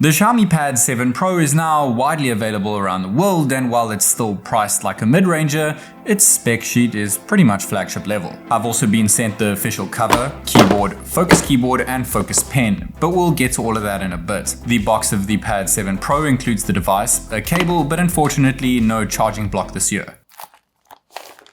The Xiaomi Pad 7 Pro is now widely available around the world, and while it's still priced like a mid-ranger, its spec sheet is pretty much flagship level. I've also been sent the official cover, keyboard, focus keyboard, and focus pen, but we'll get to all of that in a bit. The box of the Pad 7 Pro includes the device, a cable, but unfortunately no charging block this year.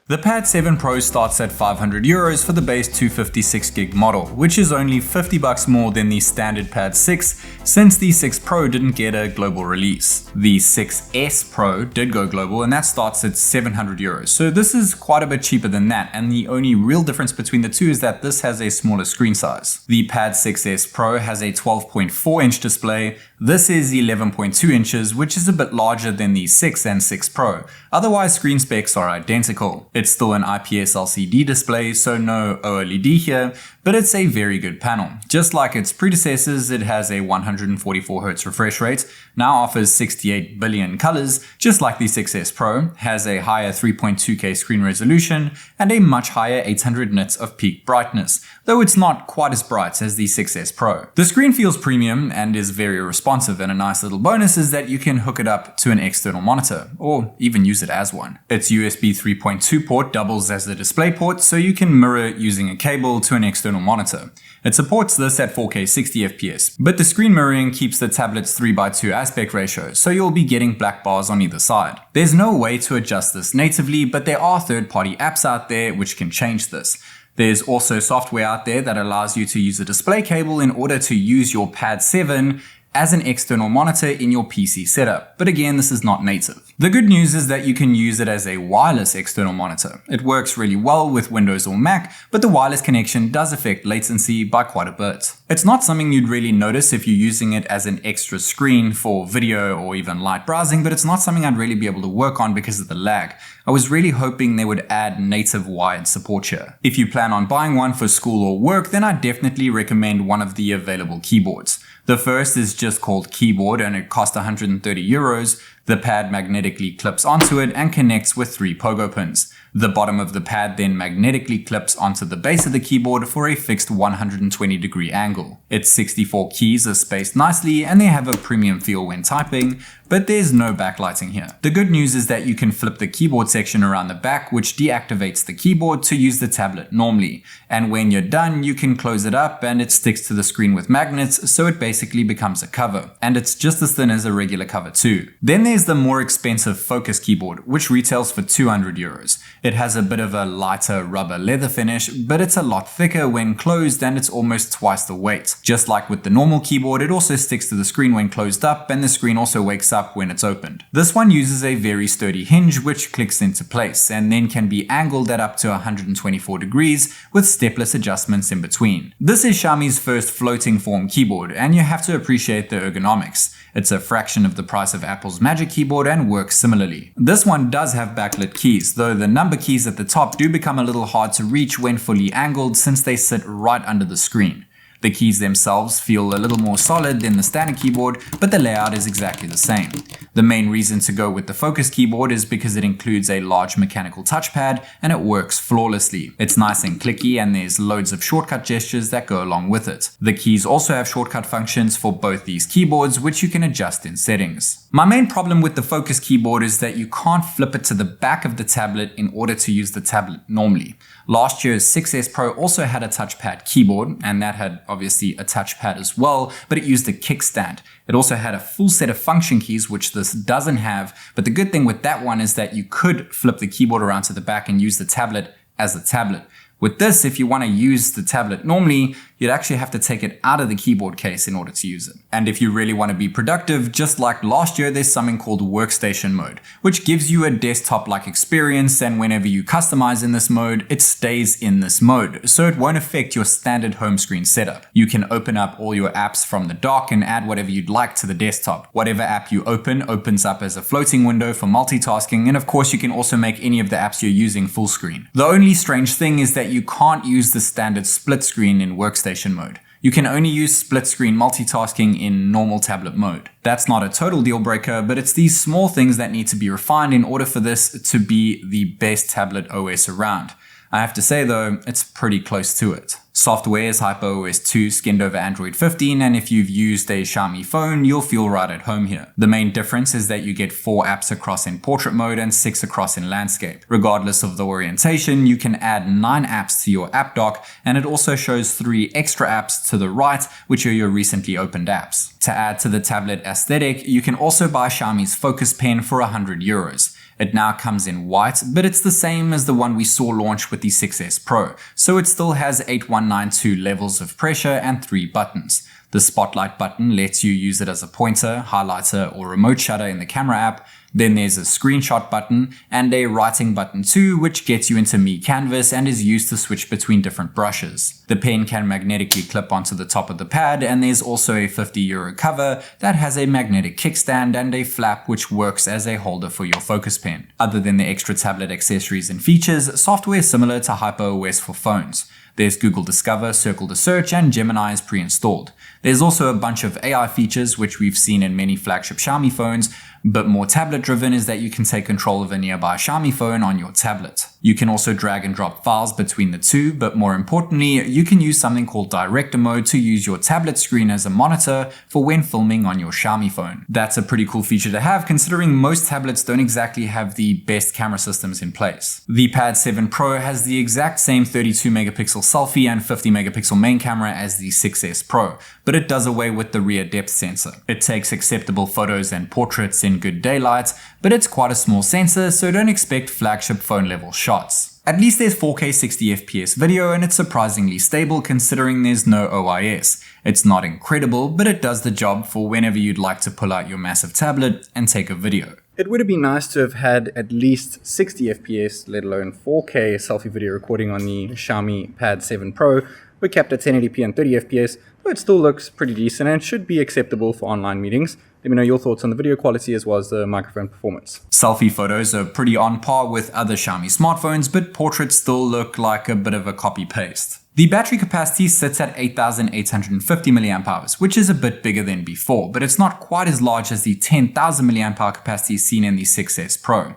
The Pad 7 Pro starts at €500 for the base 256GB model, which is only $50 more than the standard Pad 6, since the 6 Pro didn't get a global release. The 6S Pro did go global, and that starts at €700, so this is quite a bit cheaper than that, and the only real difference between the two is that this has a smaller screen size. The Pad 6S Pro has a 12.4-inch display, this is 11.2 inches, which is a bit larger than the 6 and 6 Pro. Otherwise, screen specs are identical. It's still an IPS LCD display, so no OLED here, but it's a very good panel. Just like its predecessors, it has a 144Hz refresh rate, now offers 68 billion colors, just like the 6S Pro, has a higher 3.2K screen resolution, and a much higher 800 nits of peak brightness, though it's not quite as bright as the 6S Pro. The screen feels premium and is very responsive, and a nice little bonus is that you can hook it up to an external monitor, or even use it as one. Its USB 3.2 port doubles as the display port, so you can mirror it using a cable to an external monitor. It supports this at 4K 60fps, but the screen mirroring keeps the tablet's 3:2 aspect ratio, so you'll be getting black bars on either side. There's no way to adjust this natively, but there are third-party apps out there which can change this. There's also software out there that allows you to use a display cable in order to use your Pad 7 as an external monitor in your PC setup, but again, this is not native. The good news is that you can use it as a wireless external monitor. It works really well with Windows or Mac, but the wireless connection does affect latency by quite a bit. It's not something you'd really notice if you're using it as an extra screen for video or even light browsing, but it's not something I'd really be able to work on because of the lag. I was really hoping they would add native wired support here. If you plan on buying one for school or work, then I definitely recommend one of the available keyboards. The first is just called Keyboard, and it costs €130. The pad magnetically clips onto it and connects with 3 pogo pins. The bottom of the pad then magnetically clips onto the base of the keyboard for a fixed 120-degree angle. Its 64 keys are spaced nicely and they have a premium feel when typing, but there's no backlighting here. The good news is that you can flip the keyboard section around the back, which deactivates the keyboard to use the tablet normally. And when you're done, you can close it up and it sticks to the screen with magnets, so it basically becomes a cover. And it's just as thin as a regular cover too. Then there's the more expensive Focus keyboard, which retails for €200. It has a bit of a lighter rubber leather finish, but it's a lot thicker when closed and it's almost twice the weight. Just like with the normal keyboard, it also sticks to the screen when closed up, and the screen also wakes up when it's opened. This one uses a very sturdy hinge which clicks into place and then can be angled at up to 124 degrees with stepless adjustments in between. This is Xiaomi's first floating form keyboard, and you have to appreciate the ergonomics. It's a fraction of the price of Apple's Magic Keyboard and works similarly. This one does have backlit keys, though the number keys at the top do become a little hard to reach when fully angled since they sit right under the screen. The keys themselves feel a little more solid than the standard keyboard, but the layout is exactly the same. The main reason to go with the Focus keyboard is because it includes a large mechanical touchpad and it works flawlessly. It's nice and clicky and there's loads of shortcut gestures that go along with it. The keys also have shortcut functions for both these keyboards, which you can adjust in settings. My main problem with the Focus keyboard is that you can't flip it to the back of the tablet in order to use the tablet normally. Last year's 6S Pro also had a touchpad keyboard, and that had obviously a touchpad as well, but it used a kickstand. It also had a full set of function keys, which this doesn't have, but the good thing with that one is that you could flip the keyboard around to the back and use the tablet as a tablet. With this, if you want to use the tablet normally, you'd actually have to take it out of the keyboard case in order to use it. And if you really want to be productive, just like last year, there's something called workstation mode, which gives you a desktop-like experience, and whenever you customize in this mode, it stays in this mode, so it won't affect your standard home screen setup. You can open up all your apps from the dock and add whatever you'd like to the desktop. Whatever app you open opens up as a floating window for multitasking, and of course you can also make any of the apps you're using full screen. The only strange thing is that you can't use the standard split screen in workstation mode. You can only use split screen multitasking in normal tablet mode. That's not a total deal breaker, but it's these small things that need to be refined in order for this to be the best tablet OS around. I have to say though, it's pretty close to it. Software is HyperOS 2 skinned over Android 15, and if you've used a Xiaomi phone, you'll feel right at home here. The main difference is that you get 4 apps across in portrait mode and 6 across in landscape. Regardless of the orientation, you can add 9 apps to your app dock, and it also shows 3 extra apps to the right, which are your recently opened apps. To add to the tablet aesthetic, you can also buy Xiaomi's Focus Pen for €100. It now comes in white, but it's the same as the one we saw launch with the 6S Pro, so it still has 8192 levels of pressure and 3 buttons. The spotlight button lets you use it as a pointer, highlighter, or remote shutter in the camera app. Then there's a screenshot button and a writing button too, which gets you into Mi Canvas and is used to switch between different brushes. The pen can magnetically clip onto the top of the pad, and there's also a €50 cover that has a magnetic kickstand and a flap which works as a holder for your Focus Pen. Other than the extra tablet accessories and features, software is similar to HyperOS for phones. There's Google Discover, Circle to Search, and Gemini is pre-installed. There's also a bunch of AI features which we've seen in many flagship Xiaomi phones, but more tablet driven is that you can take control of a nearby Xiaomi phone on your tablet. You can also drag and drop files between the two, but more importantly, you can use something called director mode to use your tablet screen as a monitor for when filming on your Xiaomi phone. That's a pretty cool feature to have, considering most tablets don't exactly have the best camera systems in place. The Pad 7 Pro has the exact same 32 megapixel selfie and 50 megapixel main camera as the 6S Pro, but it does away with the rear depth sensor. It takes acceptable photos and portraits in good daylight, but it's quite a small sensor, so don't expect flagship phone level shots. At least there's 4K 60fps video, and it's surprisingly stable considering there's no OIS. It's not incredible, but it does the job for whenever you'd like to pull out your massive tablet and take a video. It would have been nice to have had at least 60 FPS, let alone 4K selfie video recording on the Xiaomi Pad 7 Pro. We're capped at 1080p and 30 FPS, but it still looks pretty decent and should be acceptable for online meetings. Let me know your thoughts on the video quality as well as the microphone performance. Selfie photos are pretty on par with other Xiaomi smartphones, but portraits still look like a bit of a copy-paste. The battery capacity sits at 8,850 mAh, which is a bit bigger than before, but it's not quite as large as the 10,000 mAh capacity seen in the 6S Pro.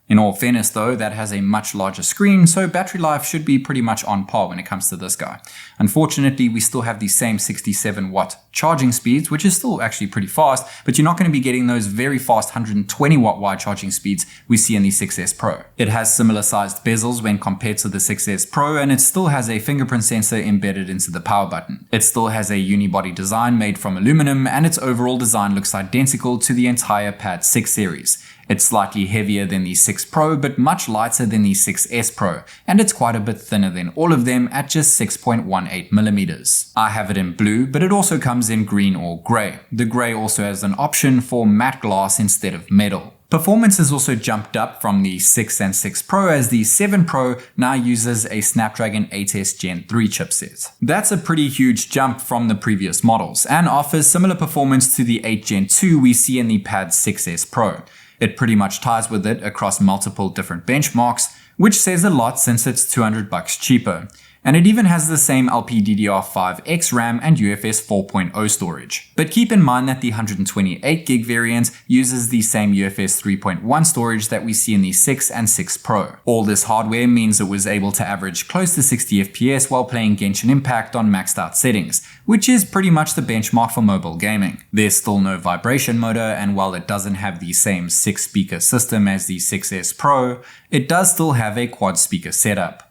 In all fairness though, that has a much larger screen, so battery life should be pretty much on par when it comes to this guy. Unfortunately, we still have the same 67 watt charging speeds, which is still actually pretty fast, but you're not going to be getting those very fast 120 watt wide charging speeds we see in the 6S Pro. It has similar sized bezels when compared to the 6S Pro, and it still has a fingerprint sensor embedded into the power button. It still has a unibody design made from aluminum, and its overall design looks identical to the entire Pad 6 series. It's slightly heavier than the 6 Pro, but much lighter than the 6S Pro, and it's quite a bit thinner than all of them at just 6.18mm. I have it in blue, but it also comes in green or grey. The grey also has an option for matte glass instead of metal. Performance has also jumped up from the 6 and 6 Pro, as the 7 Pro now uses a Snapdragon 8S Gen 3 chipset. That's a pretty huge jump from the previous models, and offers similar performance to the 8 Gen 2 we see in the Pad 6S Pro. It pretty much ties with it across multiple different benchmarks, which says a lot since it's $200 cheaper. And it even has the same LPDDR5X RAM and UFS 4.0 storage. But keep in mind that the 128GB variant uses the same UFS 3.1 storage that we see in the 6 and 6 Pro. All this hardware means it was able to average close to 60 FPS while playing Genshin Impact on maxed out settings, which is pretty much the benchmark for mobile gaming. There's still no vibration motor, and while it doesn't have the same 6-speaker system as the 6S Pro, it does still have a quad speaker setup.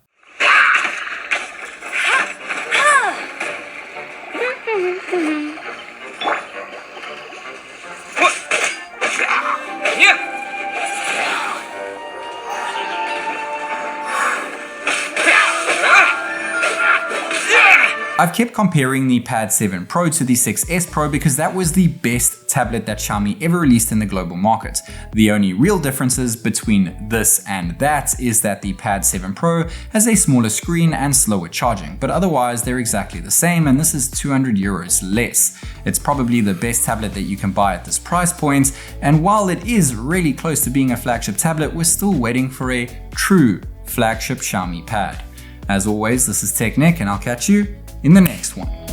I've kept comparing the Pad 7 Pro to the 6S Pro because that was the best tablet that Xiaomi ever released in the global market. The only real differences between this and that is that the Pad 7 Pro has a smaller screen and slower charging, but otherwise they're exactly the same, and this is €200 less. It's probably the best tablet that you can buy at this price point, and while it is really close to being a flagship tablet, we're still waiting for a true flagship Xiaomi Pad. As always, this is TechNick, and I'll catch you in the next one.